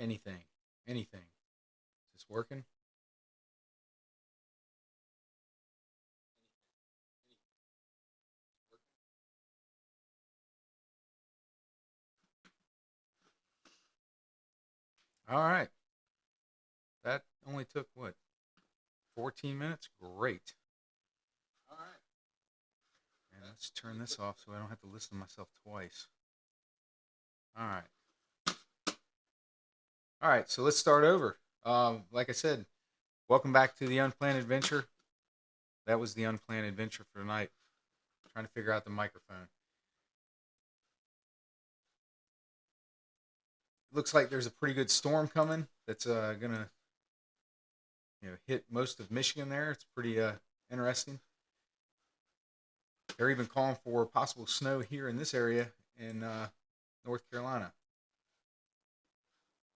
Anything. Anything. Is this working? All right. That only took what? 14 minutes? Great. All right. And let's turn this off so I don't have to listen to myself twice. All right. All right. So let's start over. Like I said, welcome back to the Unplanned Adventure. That was the Unplanned Adventure for tonight. Trying to figure out the microphone. Looks like there's a pretty good storm coming that's gonna hit most of Michigan there. It's pretty interesting. They're even calling for possible snow here in this area in North Carolina.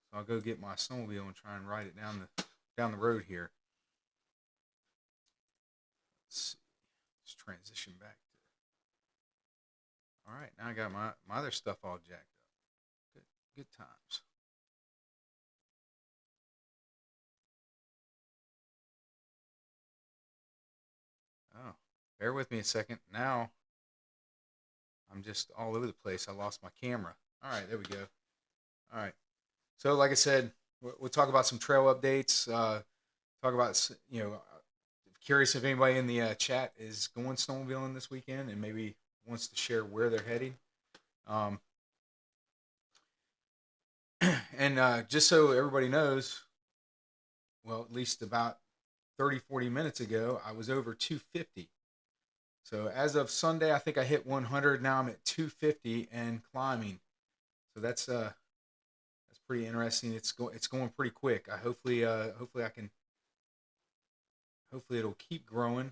So I'll go get my snowmobile and try and ride it down the road here. Let's see. Let's transition back to. All right, now I got my other stuff all jacked up. Good times. Oh, bear with me a second. Now I'm just all over the place. I lost my camera. All right, there we go. All right. So, like I said, we'll talk about some trail updates. Talk about, curious if anybody in the chat is going snowmobiling this weekend and maybe wants to share where they're heading. And just so everybody knows, well, at least about 30, 40 minutes ago, I was over 250. So as of Sunday, I think I hit 100. Now I'm at 250 and climbing. So that's pretty interesting. It's going pretty quick. Hopefully it'll keep growing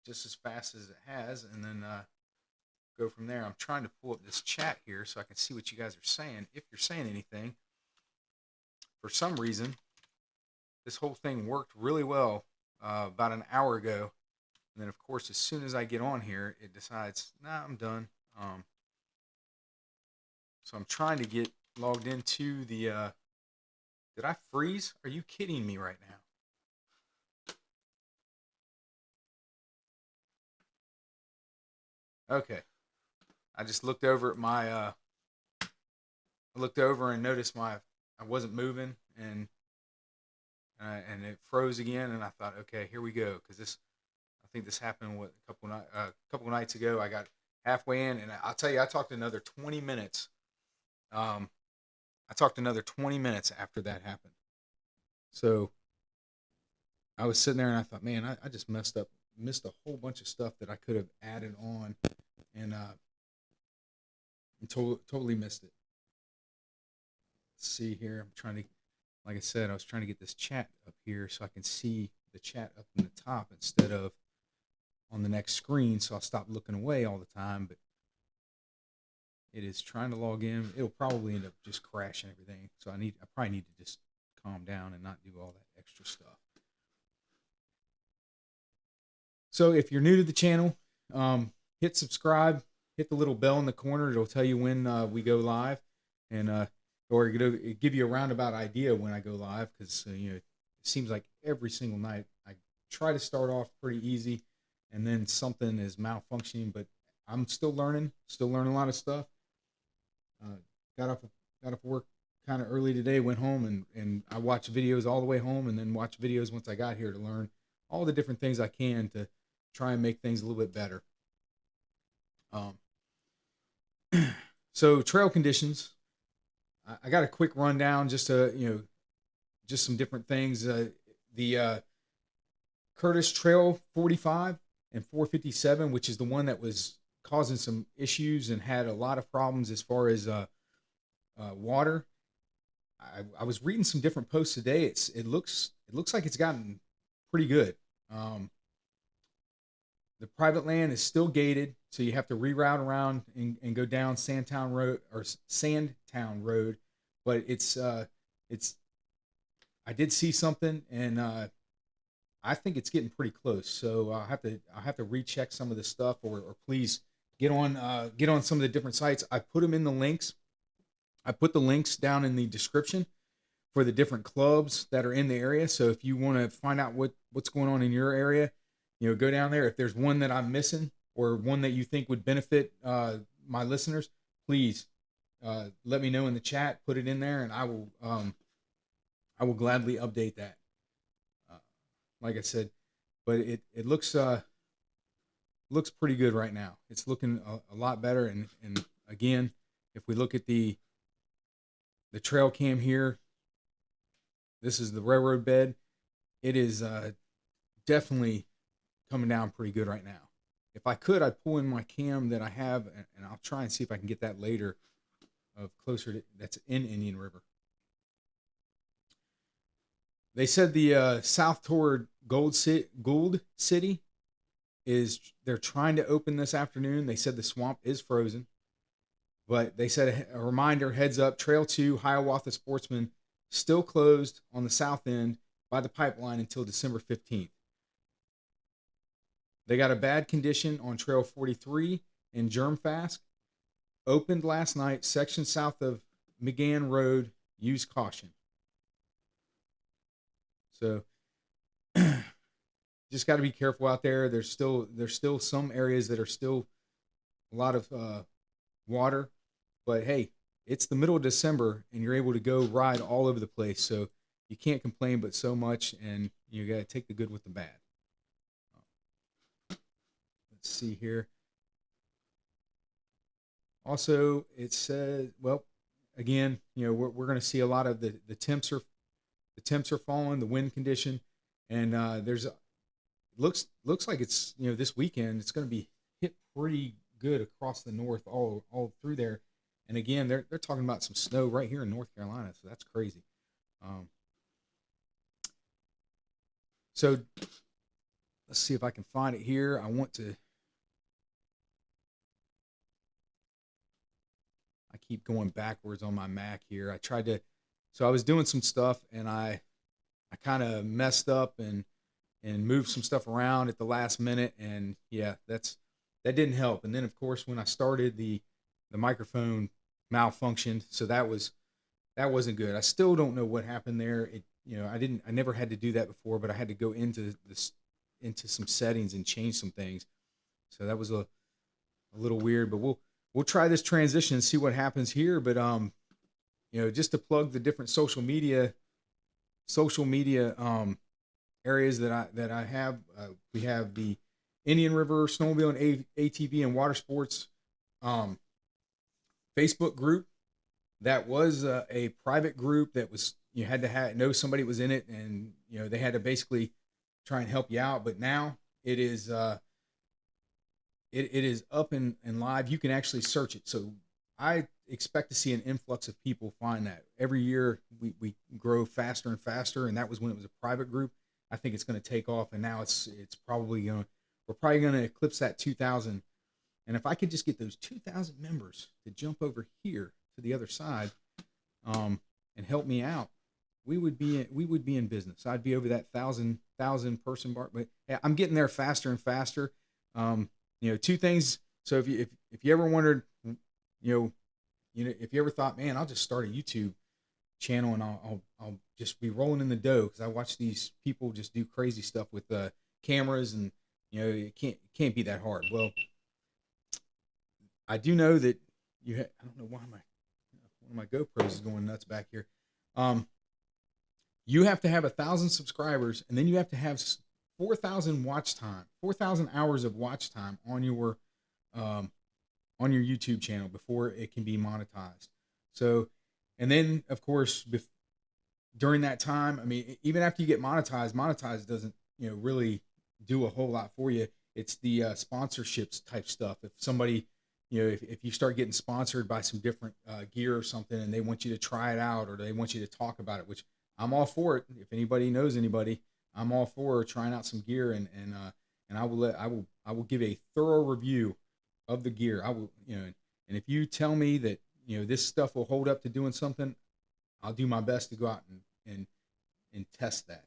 just as fast as it has, and then go from there. I'm trying to pull up this chat here so I can see what you guys are saying. If you're saying anything, for some reason, this whole thing worked really well about an hour ago. And then, of course, as soon as I get on here, it decides, nah, I'm done. So I'm trying to get logged into the... did I freeze? Are you kidding me right now? Okay. I just looked over at my... I looked over and noticed I wasn't moving, and it froze again, and I thought, okay, here we go, because I think this happened a couple nights ago. I got halfway in, and I'll tell you, I talked another 20 minutes. I talked another 20 minutes after that happened. So I was sitting there, and I thought, man, I just missed a whole bunch of stuff that I could have added on, and totally missed it. Let's see here. I'm trying to, like I said, I was trying to get this chat up here so I can see the chat up in the top instead of on the next screen, so I'll stop looking away all the time. But it is trying to log in. It'll probably end up just crashing everything. So I probably need to just calm down and not do all that extra stuff. So if you're new to the channel, hit subscribe, hit the little bell in the corner. It'll tell you when we go live, and or it'll give you a roundabout idea when I go live, because it seems like every single night I try to start off pretty easy, and then something is malfunctioning. But I'm still learning a lot of stuff. Got off work kind of early today, went home, and I watched videos all the way home, and then watched videos once I got here to learn all the different things I can to try and make things a little bit better. So trail conditions. I got a quick rundown, just just some different things. The Curtis Trail 45 and 457, which is the one that was causing some issues and had a lot of problems as far as water. I was reading some different posts today. It looks like it's gotten pretty good. The private land is still gated, so you have to reroute around and go down Sandtown Road. But it's I did see something, and I think it's getting pretty close. So I'll have to recheck some of the stuff, or please get on some of the different sites. I put them in the links. I put the links down in the description. for the different clubs that are in the area. So if you want to find out what's going on in your area, go down there. If there's one that I'm missing or one that you think would benefit my listeners, please let me know in the chat. Put it in there, and I will gladly update that. Like I said, but it looks pretty good right now. It's looking a lot better. And again, if we look at the trail cam here, this is the railroad bed. It is definitely coming down pretty good right now. If I could, I'd pull in my cam that I have, and I'll try and see if I can get that later of closer to, that's in Indian River. They said the south toward Gold City is, they're trying to open this afternoon. They said the swamp is frozen, but they said a reminder, heads up, Trail 2, Hiawatha Sportsman, still closed on the south end by the pipeline until December 15th. They got a bad condition on Trail 43 in Germfask. Opened last night, section south of McGann Road, use caution. So just got to be careful out there. There's still some areas that are still a lot of water, but hey, it's the middle of December and you're able to go ride all over the place. So you can't complain but so much, and you got to take the good with the bad. Let's see here. Also, it says, well, again, we're going to see a lot of the temps are falling, the wind condition, and looks like it's, this weekend it's going to be hit pretty good across the north, all through there. And again, they're talking about some snow right here in North Carolina, so that's crazy. So let's see if I can find it here. I keep going backwards on my Mac here. So I was doing some stuff, and I kind of messed up and moved some stuff around at the last minute, and yeah, that didn't help. And then of course when I started, the microphone malfunctioned, so that wasn't good. I still don't know what happened there. I never had to do that before, but I had to go into some settings and change some things. So that was a little weird, but we'll try this transition and see what happens here. But just to plug the different social media areas that I have, we have the Indian River Snowmobile and ATV and Water Sports Facebook group. That was a private group that was, you had to know somebody was in it, and they had to basically try and help you out. But now it is it is up and live. You can actually search it. So I expect to see an influx of people find that. Every year we grow faster and faster, and that was when it was a private group. I think it's going to take off, and now we're probably going to eclipse that 2,000. And if I could just get those 2,000 members to jump over here to the other side, and help me out, we would be in business. I'd be over that thousand person mark. But yeah, I'm getting there faster and faster. Two things. So if you ever wondered, if you ever thought, man, I'll just start a YouTube channel and I'll just be rolling in the dough, because I watch these people just do crazy stuff with cameras, and it can't be that hard. Well, I do know that I don't know why one of my GoPros is going nuts back here. You have to have 1,000 subscribers, and then you have to have 4,000 hours of watch time on your YouTube channel before it can be monetized. So, and then of course, during that time, I mean, even after you get monetized doesn't, really do a whole lot for you. It's the sponsorships type stuff. If somebody, if you start getting sponsored by some different gear or something, and they want you to try it out, or they want you to talk about it, which I'm all for it. If anybody knows anybody, I'm all for trying out some gear, and I will give a thorough review of the gear. I will, and if you tell me that this stuff will hold up to doing something, I'll do my best to go out and test that.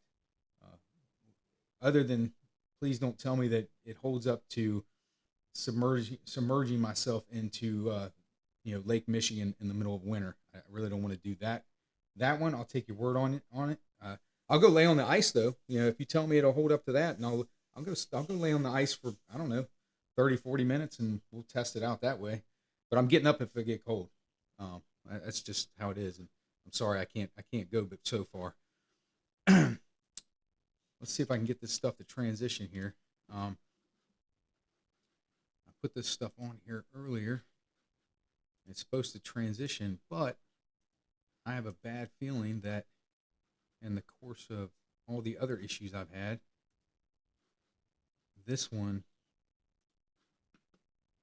Other than, please don't tell me that it holds up to submerging myself into Lake Michigan in the middle of winter. I really don't want to do that. that one, I'll take your word on it. I'll go lay on the ice though. You know, if you tell me it'll hold up to that, and I'll go lay on the ice for, I don't know, 30, 40 minutes, and we'll test it out that way. But I'm getting up if it get cold. That's just how it is. And I'm sorry I can't go but so far. Let's see if I can get this stuff to transition here. I put this stuff on here earlier. It's supposed to transition, but I have a bad feeling that in the course of all the other issues I've had, this one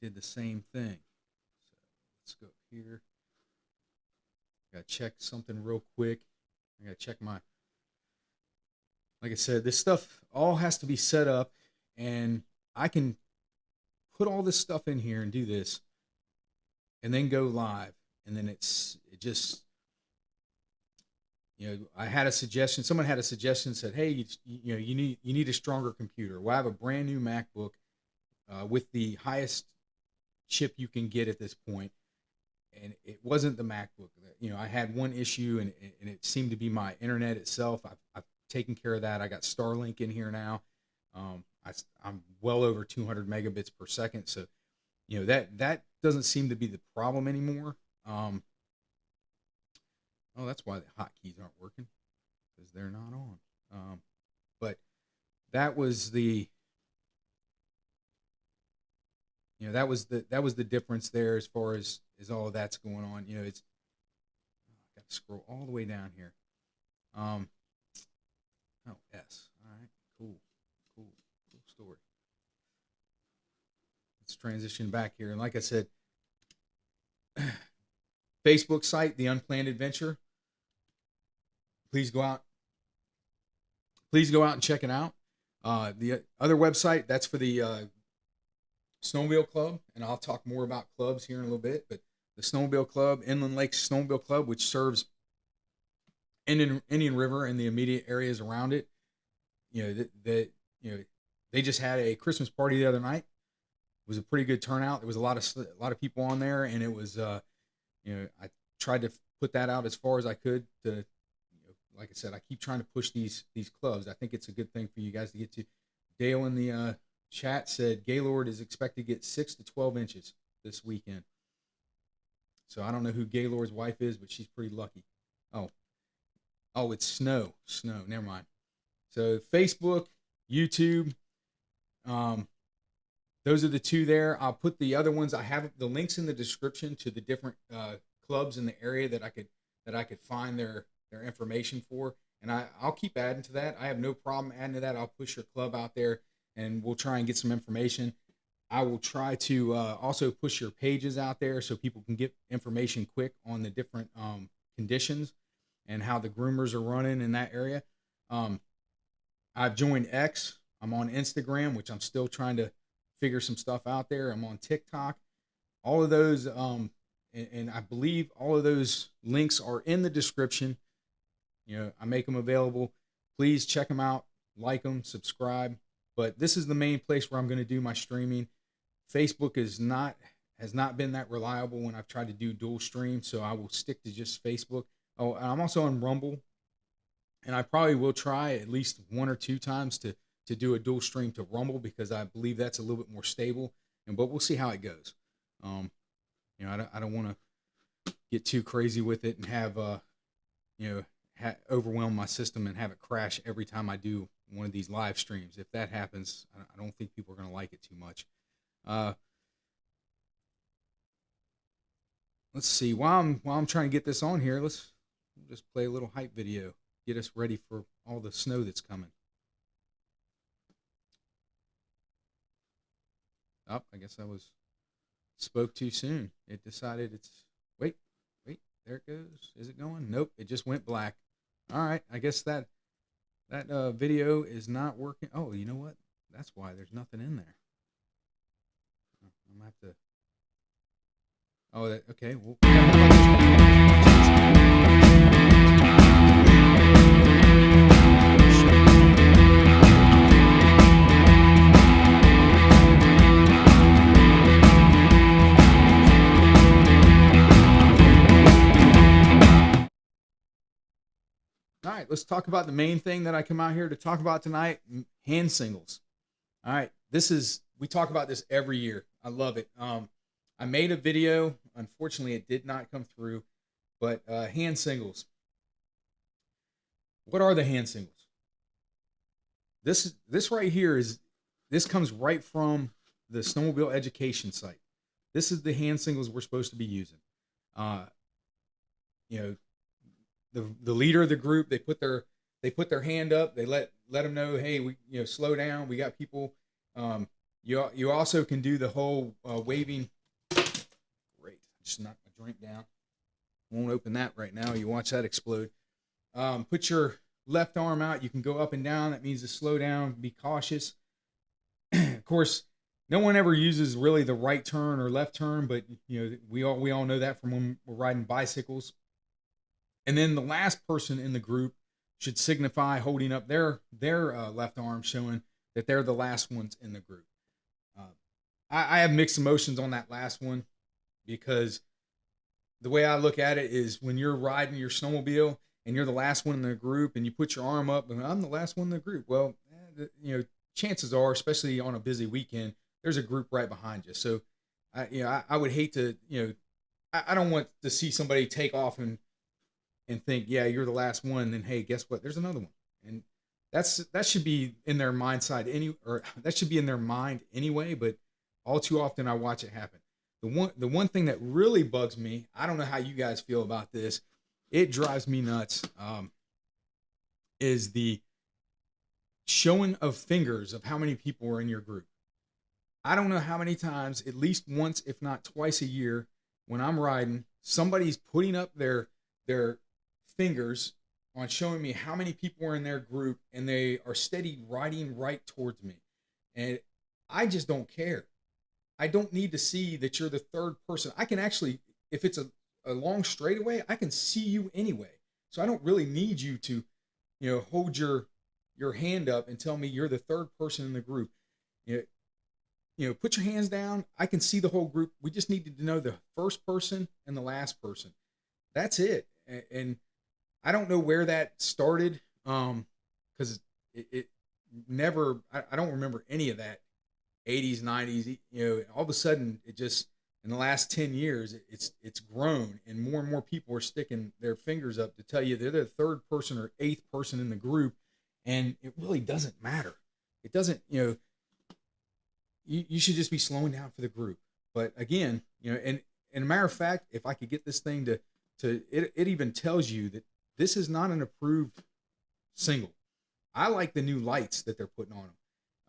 did the same thing. So let's go here. I gotta check something real quick. I gotta check my, like I said, this stuff all has to be set up, and I can put all this stuff in here and do this and then go live. And then it just, you know, I had a suggestion. Someone had a suggestion, said, hey, you need a stronger computer. Well, I have a brand new MacBook with the highest chip you can get at this point. And it wasn't the MacBook. You know, I had one issue, and it seemed to be my internet itself. I've taken care of that. I got Starlink in here now. I'm well over 200 megabits per second. So, you know, that doesn't seem to be the problem anymore. Oh, that's why the hotkeys aren't working, because they're not on. But that was the, you know, that was the difference there as far as all of that's going on. You know, it's, I got to scroll all the way down here. Oh, S. All right, cool story. Let's transition back here. And like I said, Facebook site, The Unplanned Adventure. Please go out and check it out. The other website, that's for the Snowmobile Club, and I'll talk more about clubs here in a little bit. But the Snowmobile Club, Inland Lakes Snowmobile Club, which serves Indian River and the immediate areas around it. You know, they just had a Christmas party the other night. It was a pretty good turnout. There was a lot of people on there, and it was, you know, I tried to put that out as far as I could. To, you know, like I said, I keep trying to push these clubs. I think it's a good thing for you guys to get to. Dale in the chat said Gaylord is expected to get 6 to 12 inches this weekend. So I don't know who Gaylord's wife is, but she's pretty lucky. Oh, it's snow. Never mind. So Facebook, YouTube, those are the two there. I'll put the other ones. I have the links in the description to the different clubs in the area that I could find their information for, and I'll keep adding to that. I have no problem adding to that. I'll push your club out there, and we'll try and get some information. I will try to also push your pages out there so people can get information quick on the different conditions and how the groomers are running in that area. I've joined X. I'm on Instagram, which I'm still trying to figure some stuff out there. I'm on TikTok. All of those, and I believe all of those links are in the description. You know, I make them available. Please check them out, like them, subscribe. But this is the main place where I'm going to do my streaming. Facebook has not been that reliable when I've tried to do dual stream, so I will stick to just Facebook. Oh, and I'm also on Rumble, and I probably will try at least 1 or 2 times to do a dual stream to Rumble, because I believe that's a little bit more stable. But we'll see how it goes. You know, I don't want to get too crazy with it and have you know, overwhelm my system and have it crash every time I do one of these live streams. If that happens, I don't think people are going to like it too much. Let's see. While I'm trying to get this on here, let's just play a little hype video. Get us ready for all the snow that's coming. Oh, I guess I spoke too soon. It decided it's, wait, there it goes. Is it going? Nope, it just went black. All right, I guess that video is not working. Oh, you know what? That's why there's nothing in there. I'm gonna have to. Oh, okay. All right, let's talk about the main thing that I come out here to talk about tonight: hand singles. All right, we talk about this every year. I love it. I made a video. Unfortunately, it did not come through, but hand singles. What are the hand singles? This right here this comes right from the Snowmobile education site. This is the hand singles we're supposed to be using. Uh, you know, the leader of the group, they put their hand up. They let them know, hey, we slow down. We got people. You also can do the whole waving. Great, just knocked my drink down. Won't open that right now. You watch that explode. Put your left arm out. You can go up and down. That means to slow down. Be cautious. Of course, no one ever uses really the right turn or left turn, but we all know that from when we're riding bicycles. And then the last person in the group should signify holding up their left arm, showing that they're the last ones in the group. I have mixed emotions on that last one, because the way I look at it is, when you're riding your snowmobile and you're the last one in the group and you put your arm up and I'm the last one in the group, well, chances are, especially on a busy weekend, there's a group right behind you. So I would hate to, I don't want to see somebody take off and think, yeah, you're the last one, and then, hey, guess what? There's another one. And that should be in their that should be in their mind anyway, but all too often I watch it happen. The one thing that really bugs me, I don't know how you guys feel about this, it drives me nuts, is the showing of fingers of how many people are in your group. I don't know how many times, at least once, if not twice a year, when I'm riding, somebody's putting up their fingers on showing me how many people are in their group, and they are steady riding right towards me. And I just don't care. I don't need to see that you're the third person. I can actually, if it's a long straightaway, I can see you anyway. So I don't really need you to, hold your hand up and tell me you're the third person in the group. Put your hands down. I can see the whole group. We just needed to know the first person and the last person. That's it. And I don't know where that started, because it never, I don't remember any of that 80s, 90s, all of a sudden it just, in the last 10 years, it's grown, and more people are sticking their fingers up to tell you they're the third person or eighth person in the group. And it really doesn't matter. It doesn't, you should just be slowing down for the group. But again, and a matter of fact, if I could get this thing to it even tells you that this is not an approved single. I like the new lights that they're putting on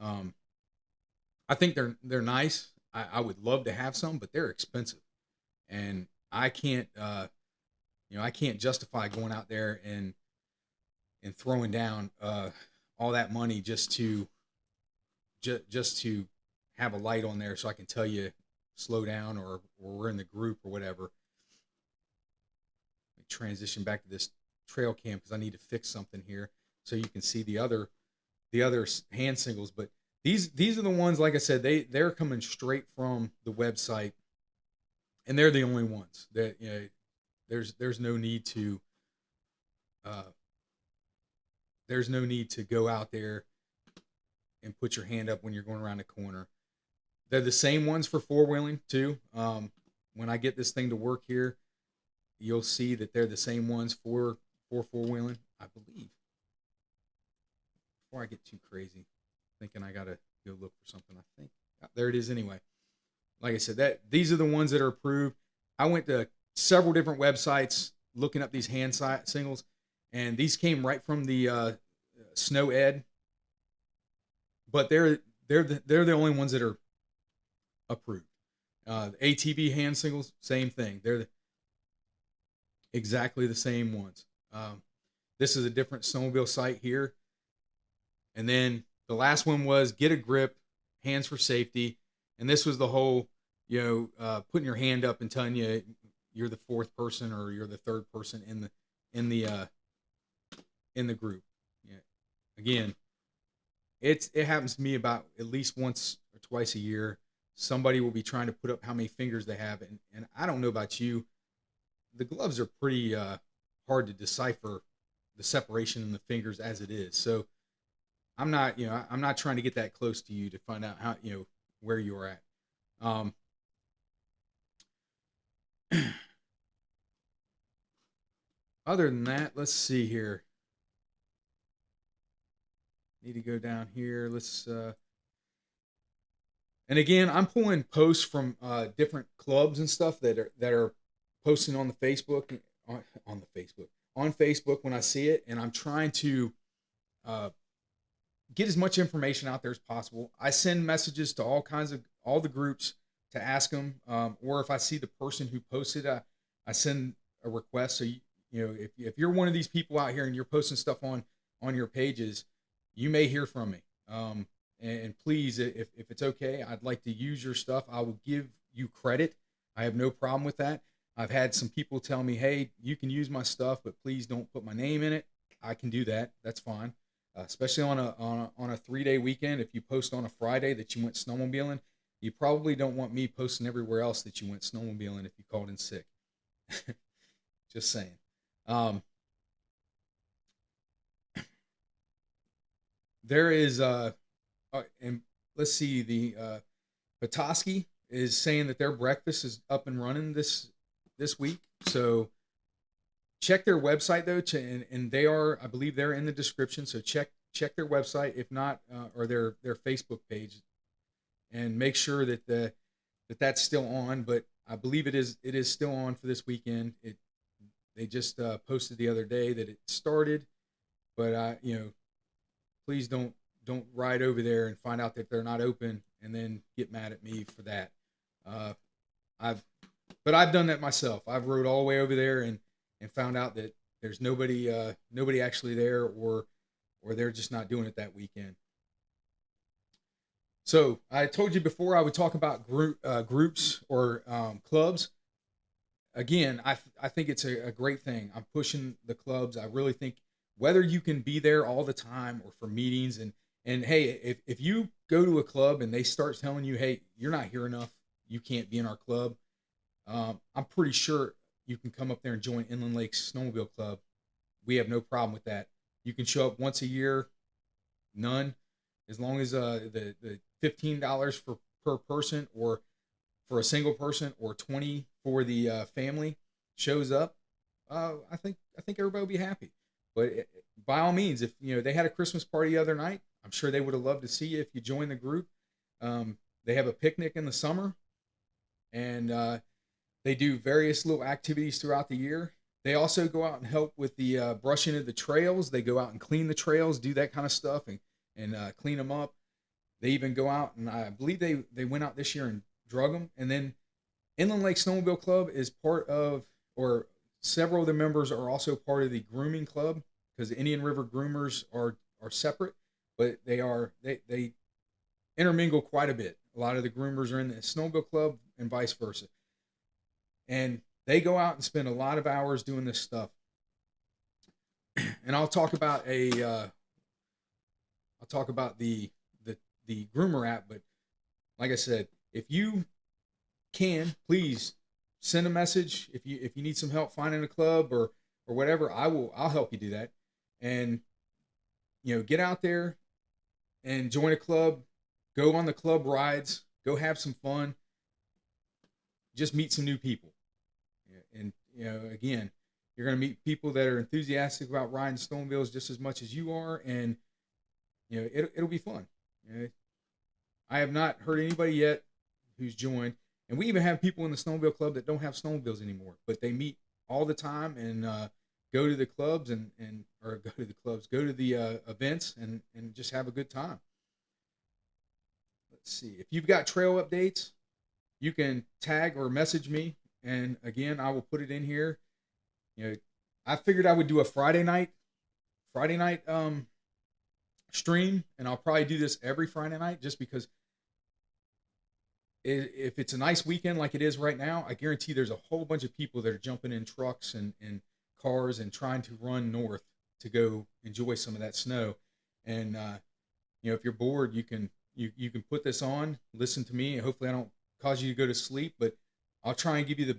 them. I think they're nice. I would love to have some, but they're expensive, and I can't I can't justify going out there and throwing down all that money just to have a light on there so I can tell you slow down, or we're in the group or whatever. Let me transition back to this trail cam because I need to fix something here so you can see the other hand singles. But these are the ones, like I said, they're coming straight from the website, and they're the only ones that there's no need to go out there and put your hand up when you're going around the corner. They're the same ones for four-wheeling too. When I get this thing to work here, you'll see that they're the same ones for four-wheeling, I believe. Before I get too crazy, thinking I gotta go look for something, I think there it is anyway. Like I said, these are the ones that are approved. I went to several different websites looking up these hand singles, and these came right from the Snow Ed. But they're the only ones that are approved. The ATV hand singles, same thing. They're exactly the same ones. This is a different snowmobile site here. And then the last one was get a grip, hands for safety. And this was the whole, putting your hand up and telling you you're the fourth person or you're the third person in the group. Yeah. Again, it happens to me about at least once or twice a year. Somebody will be trying to put up how many fingers they have, and I don't know about you, the gloves are pretty hard to decipher the separation in the fingers as it is. So I'm not, I'm not trying to get that close to you to find out how, where you're at. Um, Other than that, let's see here. Need to go down here. And again, I'm pulling posts from different clubs and stuff that are posting on the Facebook on the Facebook on Facebook when I see it, and I'm trying to uh, get as much information out there as possible. I send messages to all the groups to ask them, or if I see the person who posted, I send a request. So if you're one of these people out here and you're posting stuff on your pages, you may hear from me. And please, if it's okay, I'd like to use your stuff. I will give you credit. I have no problem with that. I've had some people tell me, hey, you can use my stuff, but please don't put my name in it. I can do that. That's fine. Especially on a 3-day weekend. If you post on a Friday that you went snowmobiling, you probably don't want me posting everywhere else that you went snowmobiling if you called in sick. Just saying. There is and let's see, the Petoskey is saying that their breakfast is up and running this week. So check their website though, and they are, I believe they're in the description. So check their website, if not, or their Facebook page, and make sure that that's still on. But I believe it is still on for this weekend. They just posted the other day that it started, but please don't ride over there and find out that they're not open and then get mad at me for that. I've done that myself. I've rode all the way over there and found out that there's nobody actually there, or they're just not doing it that weekend. So I told you before I would talk about groups or clubs. Again, I think it's a great thing. I'm pushing the clubs. I really think whether you can be there all the time or for meetings, and hey, if you go to a club and they start telling you, hey, you're not here enough, you can't be in our club, I'm pretty sure you can come up there and join Inland Lakes Snowmobile Club. We have no problem with that. You can show up once a year, none, as long as the $15 per person, or for a single person, or 20 for the family shows up. I think everybody will be happy. But by all means, if they had a Christmas party the other night, I'm sure they would have loved to see you if you joined the group. They have a picnic in the summer, and they do various little activities throughout the year. They also go out and help with the brushing of the trails. They go out and clean the trails, do that kind of stuff, and clean them up. They even go out, and I believe they went out this year and drug them. And then Inland Lake Snowmobile Club is part of, or several of the members are also part of the grooming club, because the Indian River groomers are separate, but they intermingle quite a bit. A lot of the groomers are in the snowmobile club and vice versa. And they go out and spend a lot of hours doing this stuff. And I'll talk about the Groomer app, but like I said, if you can, please send a message if you need some help finding a club or whatever. I'll help you do that. And get out there and join a club, go on the club rides, go have some fun, just meet some new people. And again, you're going to meet people that are enthusiastic about riding snowmobiles just as much as you are, and it'll be fun. I have not heard anybody yet who's joined, and we even have people in the snowmobile club that don't have snowmobiles anymore, but they meet all the time and go to the clubs go to the events and just have a good time. Let's see, if you've got trail updates, you can tag or message me, and again, I will put it in here. I figured I would do a Friday night stream, and I'll probably do this every Friday night, just because if it's a nice weekend like it is right now, I guarantee there's a whole bunch of people that are jumping in trucks and cars and trying to run north to go enjoy some of that snow. And if you're bored, you can put this on, listen to me, and hopefully I don't cause you to go to sleep, but I'll try and give you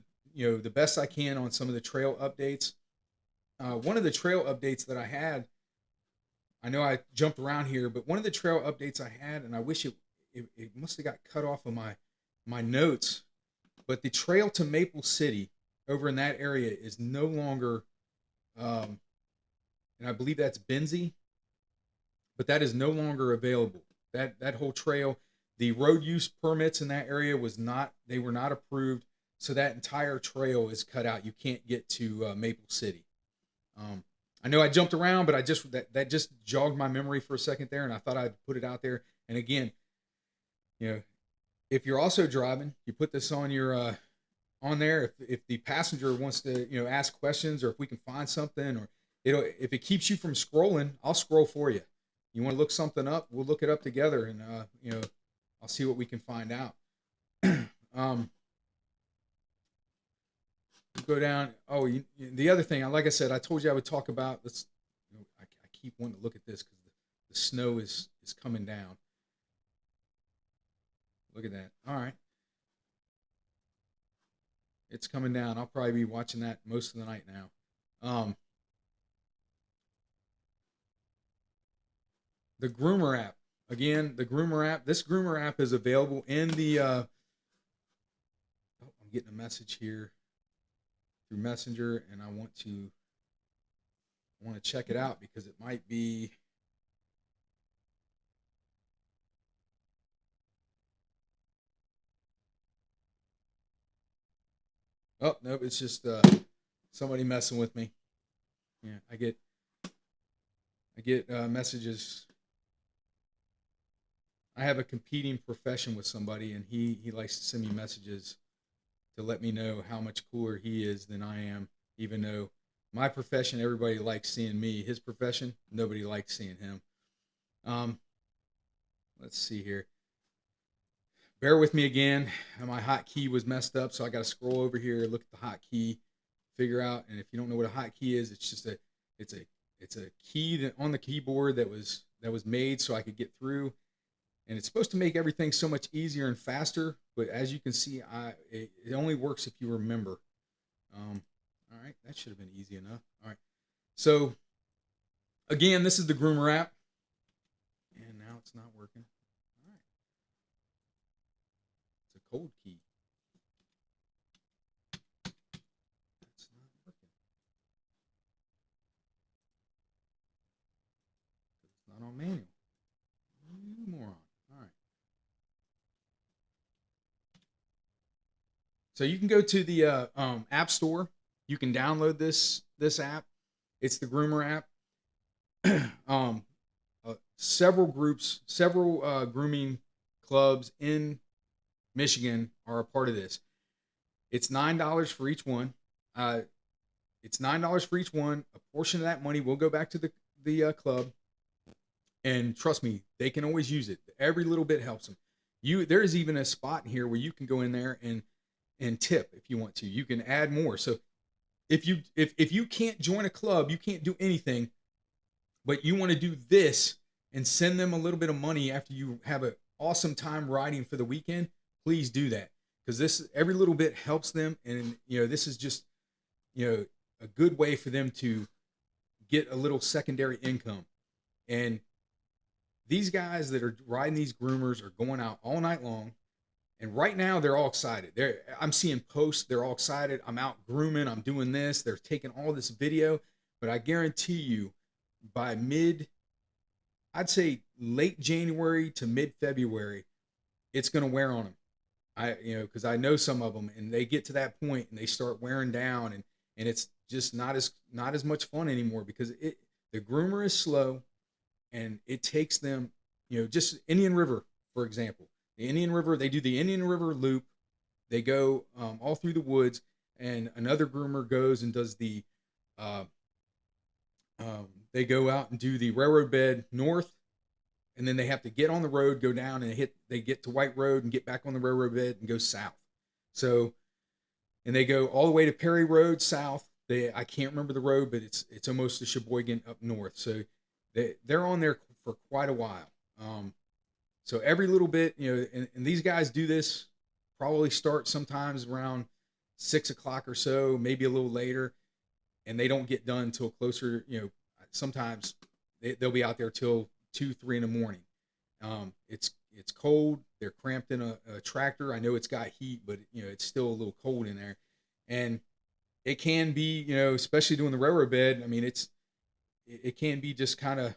the best I can on some of the trail updates. one of the trail updates that I had, I know I jumped around here, but one of the trail updates I had, and I wish it must have got cut off of my notes, but the trail to Maple City over in that area is no longer, and I believe that's Benzie, but that is no longer available. That whole trail, the road use permits in that area they were not approved, so that entire trail is cut out. You can't get to Maple City. I know I jumped around, but that just jogged my memory for a second there, and I thought I'd put it out there. And again, if you're also driving, you put this on your on there. If the passenger wants to ask questions, or if we can find something, or if it keeps you from scrolling, I'll scroll for you. You want to look something up, we'll look it up together, and I'll see what we can find out. Go down. Oh, the other thing, like I said, I told you I would talk about this. I keep wanting to look at this because the snow is coming down. Look at that. All right, it's coming down. I'll probably be watching that most of the night now. The Groomer app. Again, the Groomer app. This Groomer app is available in the. I'm getting a message here through Messenger, and I want to check it out because it might be. Oh nope, it's just somebody messing with me. Yeah, I get messages. I have a competing profession with somebody, and he likes to send me messages to let me know how much cooler he is than I am, even though my profession, everybody likes seeing me. His profession, nobody likes seeing him. Let's see here. Bear with me again. My hotkey was messed up, so I got to scroll over here, look at the hotkey, figure out. And if you don't know what a hotkey is, it's just it's a key that on the keyboard that was made so I could get through. And it's supposed to make everything so much easier and faster. But as you can see, it only works if you remember. All right, that should have been easy enough. All right. So, again, this is the Groomer app. And now it's not working. All right. It's a cold key. That's not working. It's not on manual. You moron. All right. So you can go to the app store. You can download this app. It's the Groomer app. Several groups, several grooming clubs in Michigan are a part of this. It's $9 for each one. It's $9 for each one. A portion of that money will go back to the club. And trust me, they can always use it. Every little bit helps them. There's even a spot here where you can go in there and tip if you want to. You can add more. So if you can't join a club, you can't do anything, but you want to do this and send them a little bit of money after you have an awesome time riding for the weekend, please do that, because every little bit helps them. And this is just a good way for them to get a little secondary income. And these guys that are riding these groomers are going out all night long. And right now they're all excited. I'm seeing posts. They're all excited. I'm out grooming. I'm doing this. They're taking all this video. But I guarantee you, by I'd say late January to mid-February, it's going to wear on them. Because I know some of them, and they get to that point and they start wearing down, and it's just not as much fun anymore, because the groomer is slow, and it takes them, just Indian River, for example. The Indian River, they do the Indian River loop. They go all through the woods, and another groomer goes and does they go out and do the railroad bed north, and then they have to get on the road, go down, and they get to White Road and get back on the railroad bed and go south. So, and they go all the way to Perry Road south. I can't remember the road, but it's almost to Sheboygan up north. So they're on there for quite a while. So every little bit, and these guys do this, probably start sometimes around 6 o'clock or so, maybe a little later. and they don't get done till closer. Sometimes they'll be out there till 2, 3 in the morning. It's cold. They're cramped in a tractor. I know it's got heat, but it's still a little cold in there, and it can be, especially doing the railroad bed. I mean, it can be just kind of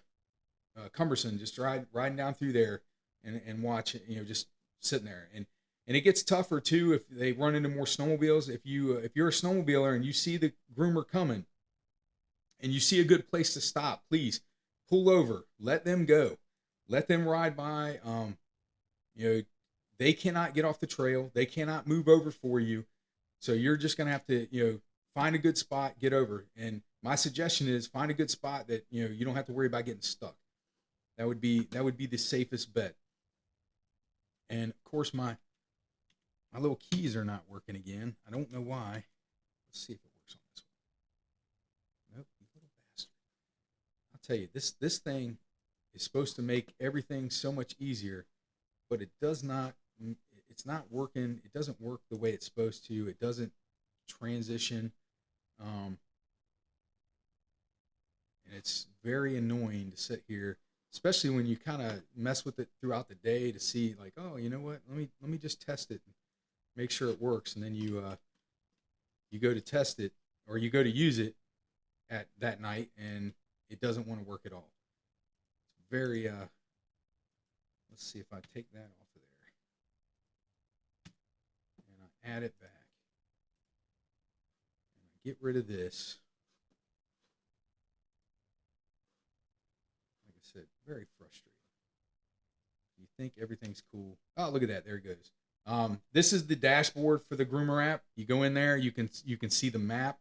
cumbersome, just riding down through there and watch it, just sitting there, and it gets tougher too if they run into more snowmobiles. If you're a snowmobiler and you see the groomer coming, and you see a good place to stop, please pull over, let them go, let them ride by. They cannot get off the trail, they cannot move over for you, so you're just gonna have to find a good spot, get over. And my suggestion is find a good spot that you don't have to worry about getting stuck. That would be the safest bet. And of course, my little keys are not working again. I don't know why. Let's see if it works on this one. Nope, you little bastard. I'll tell you, this thing is supposed to make everything so much easier, but it does not. It's not working. It doesn't work the way it's supposed to. It doesn't transition. And it's very annoying to sit here, especially when you kind of mess with it throughout the day to see, like, oh, you know what? Let me just test it and make sure it works. And then you go to test it, or you go to use it at that night, and it doesn't want to work at all. It's very let's see if I take that off of there and I add it back and I get rid of this. Like I said, very frustrating. You think everything's cool. Oh, look at that. There it goes. This is the dashboard for the Groomer app. You go in there, you can see the map.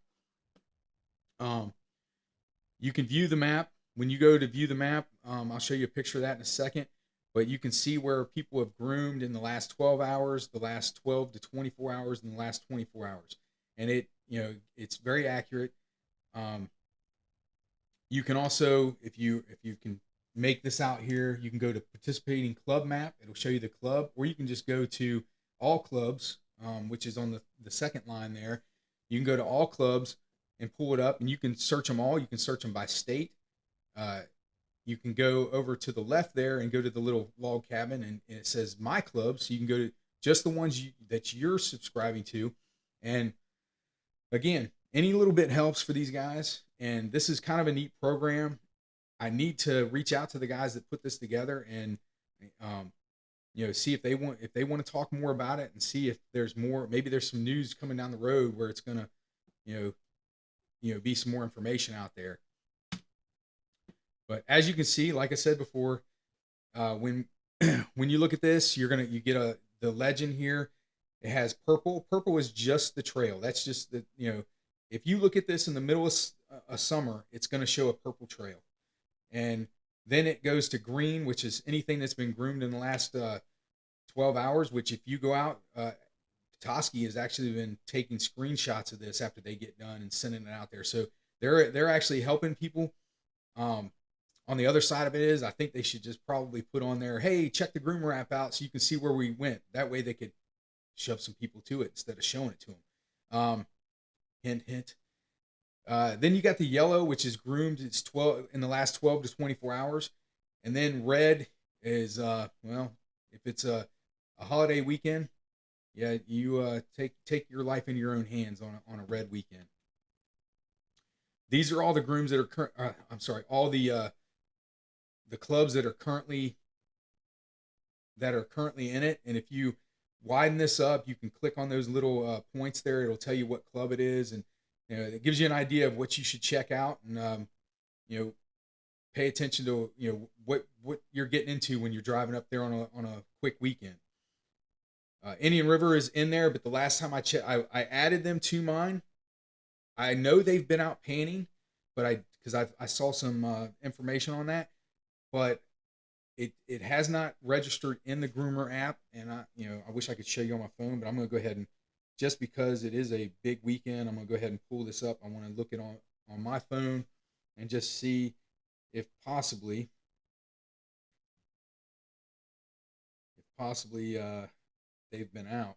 You can view the map. When you go to view the map, I'll show you a picture of that in a second. But you can see where people have groomed in the last 12 hours, the last 12 to 24 hours, and the last 24 hours. And it's very accurate. You can also, if you can make this out here, you can go to participating club map. It'll show you the club, or you can just go to all clubs, which is on the second line there. You can go to all clubs and pull it up, and you can search them all. You can search them by state. You can go over to the left there and go to the little log cabin, and it says my club. So you can go to just the ones that you're subscribing to. And again, any little bit helps for these guys. And this is kind of a neat program. I need to reach out to the guys that put this together and, see if they want to talk more about it, and see if there's more, maybe there's some news coming down the road where it's going to, be some more information out there. But as you can see, like I said before, when when you look at this, you get the legend here. It has purple. Purple is just the trail. That's just if you look at this in the middle of summer, it's going to show a purple trail. And then it goes to green, which is anything that's been groomed in the last 12 hours, which if you go out, Petoskey has actually been taking screenshots of this after they get done and sending it out there. So they're actually helping people. On the other side of it is, I think they should just probably put on there, hey, check the Groomer app out so you can see where we went. That way they could shove some people to it instead of showing it to them. Hint, hint. Then you got the yellow, which is groomed. It's 12 in the last 12 to 24 hours. And then red is, if it's a holiday weekend, yeah, you take your life in your own hands on a red weekend. These are all the grooms that are all the clubs that are currently in it. And if you widen this up, you can click on those little points there. It'll tell you what club it is, and it gives you an idea of what you should check out, and pay attention to what you're getting into when you're driving up there on a quick weekend. Indian River is in there, but the last time I checked, I added them to mine. I know they've been out panning, but because I saw some information on that, but it has not registered in the Groomer app, and I wish I could show you on my phone, but I'm going to go ahead and, just because it is a big weekend, I'm going to go ahead and pull this up. I want to look it on my phone and just see if possibly they've been out,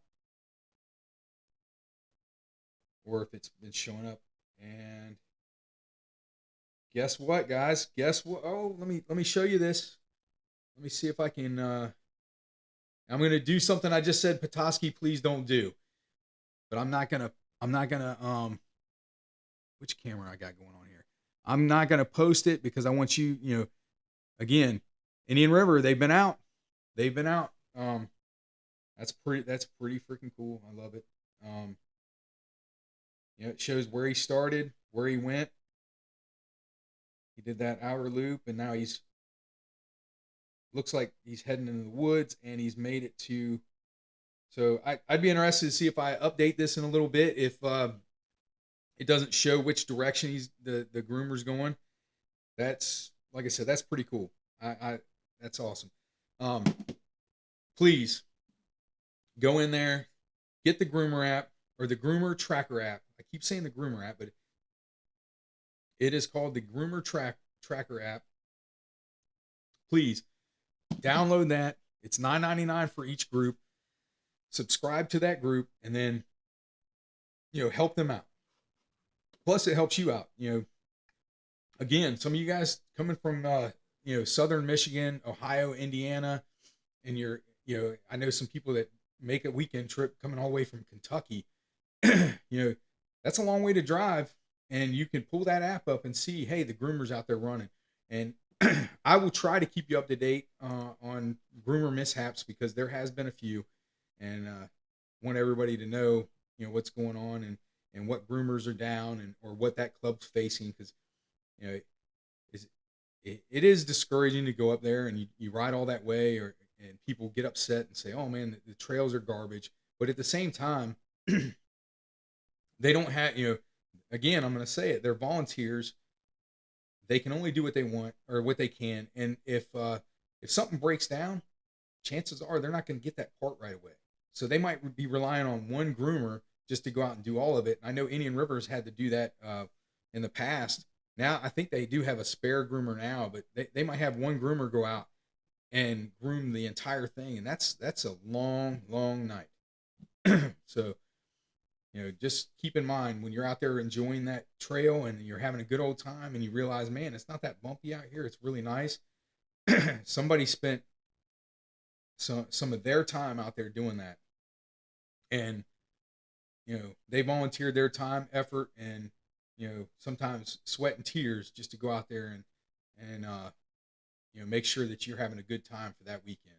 or if it's been showing up. And guess what, guys? Guess what? Oh, let me show you this. Let me see if I can. I'm gonna do something I just said, Petoskey, please don't do. But I'm not gonna. I'm not gonna. Which camera I got going on here? I'm not gonna post it because I want you. You know, again, Indian River. They've been out. They've been out. That's pretty. That's pretty freaking cool. I love it. You know, it shows where he started, where he went. He did that outer loop, and now he's looks like he's heading into the woods, and he's made it to. So I'd be interested to see if I update this in a little bit. If it doesn't show which direction the groomer's going, that's like I said, that's pretty cool. I that's awesome. Um, Please go in there, get the Groomer app or the Groomer Tracker app. I keep saying the Groomer app, but it is called the Groomer Tracker app. Please download that. It's $9.99 for each group. Subscribe to that group, and then help them out. Plus, it helps you out. Again, some of you guys coming from southern Michigan, Ohio, Indiana, and I know some people that make a weekend trip coming all the way from Kentucky. That's a long way to drive, and you can pull that app up and see, hey, the groomer's out there running. And I will try to keep you up to date on groomer mishaps, because there has been a few, and want everybody to know what's going on and what groomers are down, and or what that club's facing, because it is discouraging to go up there and you ride all that way, and people get upset and say, oh man, the trails are garbage. But at the same time, they don't have, again, I'm going to say it, they're volunteers. They can only do what they want or what they can. And if something breaks down, chances are they're not going to get that part right away. So they might be relying on one groomer just to go out and do all of it. I know Indian River's had to do that in the past. Now I think they do have a spare groomer now, but they might have one groomer go out and groom the entire thing, and that's a long, long night. So just keep in mind when you're out there enjoying that trail and you're having a good old time, and you realize, man, it's not that bumpy out here. It's really nice. Somebody spent some of their time out there doing that, and they volunteered their time, effort, and sometimes sweat and tears just to go out there and make sure that you're having a good time for that weekend.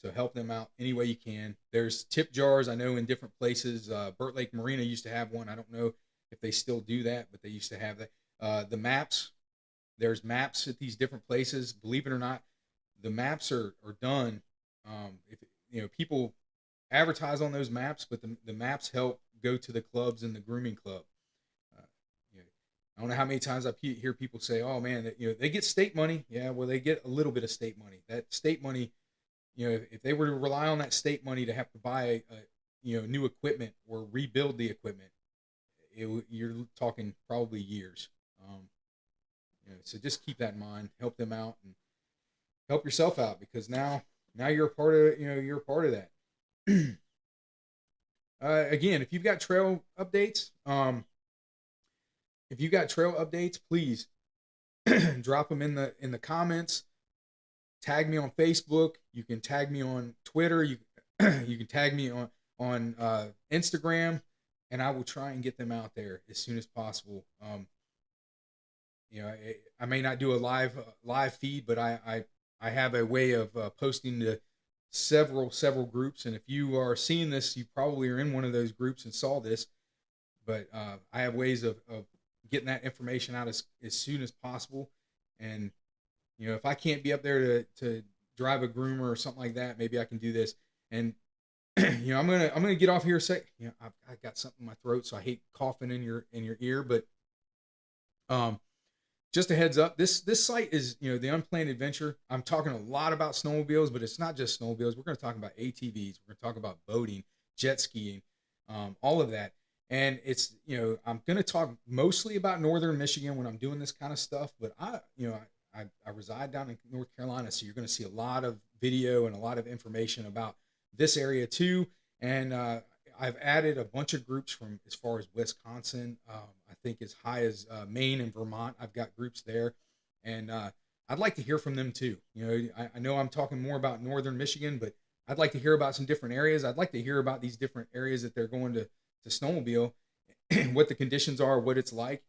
So help them out any way you can. There's tip jars, I know, in different places. Burt Lake Marina used to have one. I don't know if they still do that, but they used to have that. The maps, there's maps at these different places. Believe it or not, the maps are done. If people advertise on those maps, but the maps help go to the clubs and the grooming club. I don't know how many times I hear people say, "Oh man, they get state money." Yeah, well, they get a little bit of state money. That state money, if they were to rely on that state money to have to buy new equipment or rebuild the equipment, you're talking probably years. So just keep that in mind. Help them out and help yourself out, because now you're a part of you're a part of that. Again, if you've got trail updates, please drop them in the comments. Tag me on Facebook. You can tag me on Twitter. You can tag me on Instagram, and I will try and get them out there as soon as possible. I may not do a live feed, but I have a way of posting to several groups, and if you are seeing this, you probably are in one of those groups and saw this. But I have ways of getting that information out as soon as possible. And if I can't be up there to drive a groomer or something like that, maybe I can do this. And I'm gonna get off here a sec. I got something in my throat, so I hate coughing in your ear. But just a heads up, this site is the Unplanned Adventure. I'm talking a lot about snowmobiles, but it's not just snowmobiles. We're going to talk about ATVs. We're going to talk about boating, jet skiing, all of that. And it's I'm going to talk mostly about northern Michigan when I'm doing this kind of stuff. But I reside down in North Carolina, so you're going to see a lot of video and a lot of information about this area too. And I've added a bunch of groups from as far as Wisconsin. I think as high as Maine and Vermont. I've got groups there, and I'd like to hear from them too. You know, I know I'm talking more about northern Michigan, but I'd like to hear about some different areas. I'd like to hear about these different areas that they're going to snowmobile, what the conditions are, what it's like,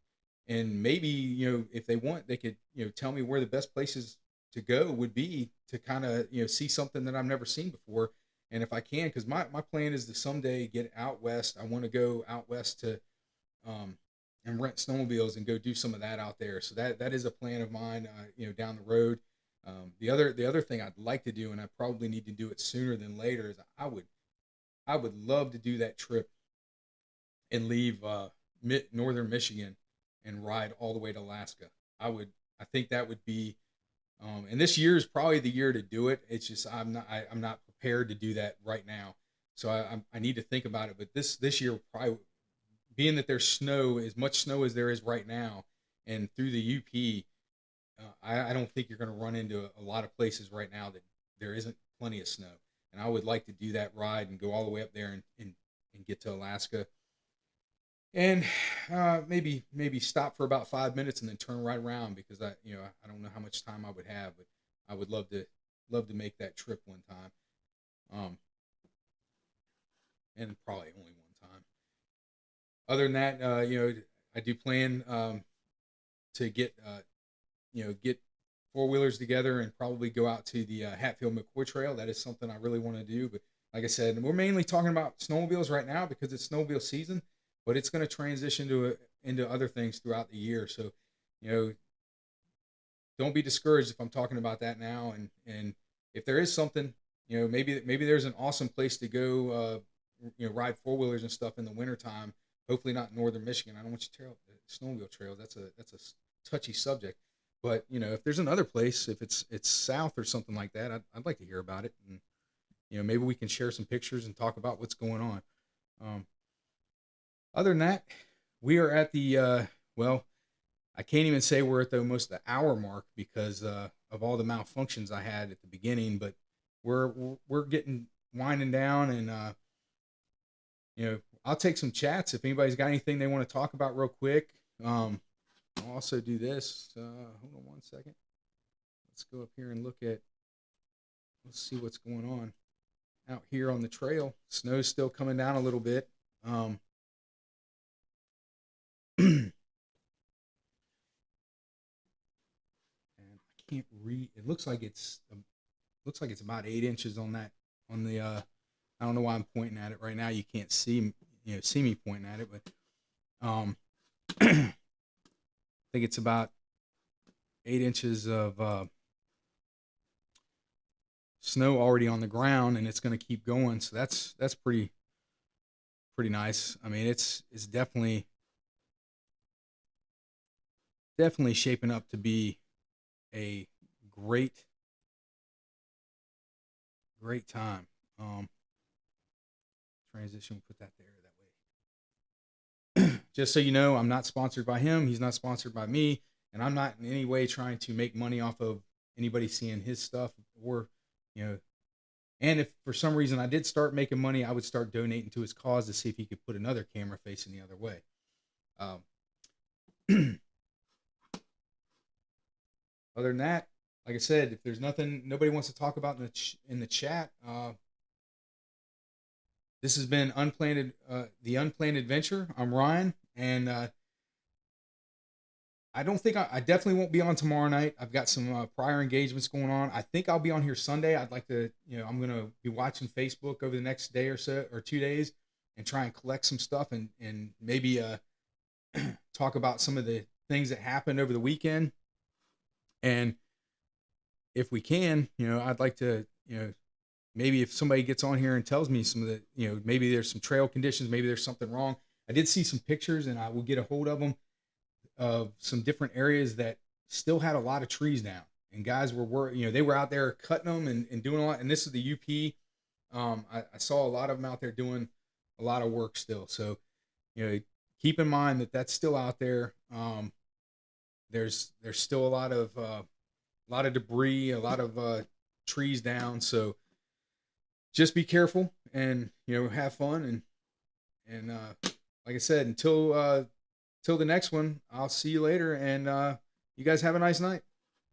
and maybe, you know, if they want, they could, you know, tell me where the best places to go would be to kind of, you know, see something that I've never seen before. And if I can, because my plan is to someday get out west. I want to go out west to um, and rent snowmobiles and go do some of that out there. So that is a plan of mine, you know, down the road. The other thing I'd like to do, and I probably need to do it sooner than later, is I would love to do that trip and leave northern Michigan and ride all the way to Alaska. I think that would be, and this year is probably the year to do it. It's just I'm not prepared to do that right now, so I need to think about it. But this year probably, being that there's snow, as much snow as there is right now, and through the UP, I don't think you're going to run into a lot of places right now that there isn't plenty of snow. And I would like to do that ride and go all the way up there and get to Alaska, and maybe stop for about 5 minutes and then turn right around, because I don't know how much time I would have, but I would love to make that trip one time, and probably only one time. Other than that, I do plan to get four wheelers together and probably go out to the Hatfield McCoy Trail. That is something I really want to do. But like I said, we're mainly talking about snowmobiles right now because it's snowmobile season, but it's going to transition into other things throughout the year. So, don't be discouraged if I'm talking about that now. And if there is something, maybe there's an awesome place to go, ride four wheelers and stuff in the wintertime. Hopefully not in northern Michigan. I don't want you to snowmobile trails. That's a touchy subject. But if there's another place, if it's south or something like that, I'd like to hear about it, and maybe we can share some pictures and talk about what's going on. Other than that, we are at the I can't even say we're at the almost the hour mark because of all the malfunctions I had at the beginning, but we're getting winding down, and I'll take some chats if anybody's got anything they want to talk about real quick. I'll also do this. Hold on one second. Let's go up here and let's see what's going on out here on the trail. Snow's still coming down a little bit. And I can't read. It looks like it's about 8 inches on the. I don't know why I'm pointing at it right now. You can't see me pointing at it, but I think it's about 8 inches of snow already on the ground, and it's going to keep going. So that's pretty nice. I mean, it's definitely shaping up to be a great time. Transition, put that there that way. Just so you know, I'm not sponsored by him. He's not sponsored by me, and I'm not in any way trying to make money off of anybody seeing his stuff, or and if for some reason I did start making money, I would start donating to his cause to see if he could put another camera facing the other way. Other than that, like I said, if there's nothing nobody wants to talk about in the chat, this has been the Unplanned Adventure. I'm Ryan, and I don't think I definitely won't be on tomorrow night. I've got some prior engagements going on. I think I'll be on here Sunday. I'd like to, I'm going to be watching Facebook over the next day or so, or 2 days, and try and collect some stuff and maybe talk about some of the things that happened over the weekend. And if we can, I'd like to, maybe if somebody gets on here and tells me some of the, maybe there's some trail conditions, maybe there's something wrong. I did see some pictures, and I will get a hold of them, of some different areas that still had a lot of trees down, and guys they were out there cutting them and doing a lot. And this is the UP. I saw a lot of them out there doing a lot of work still. So, keep in mind that that's still out there. There's still a lot of debris, a lot of trees down. So just be careful and, have fun. And And like I said, until the next one, I'll see you later, and you guys have a nice night.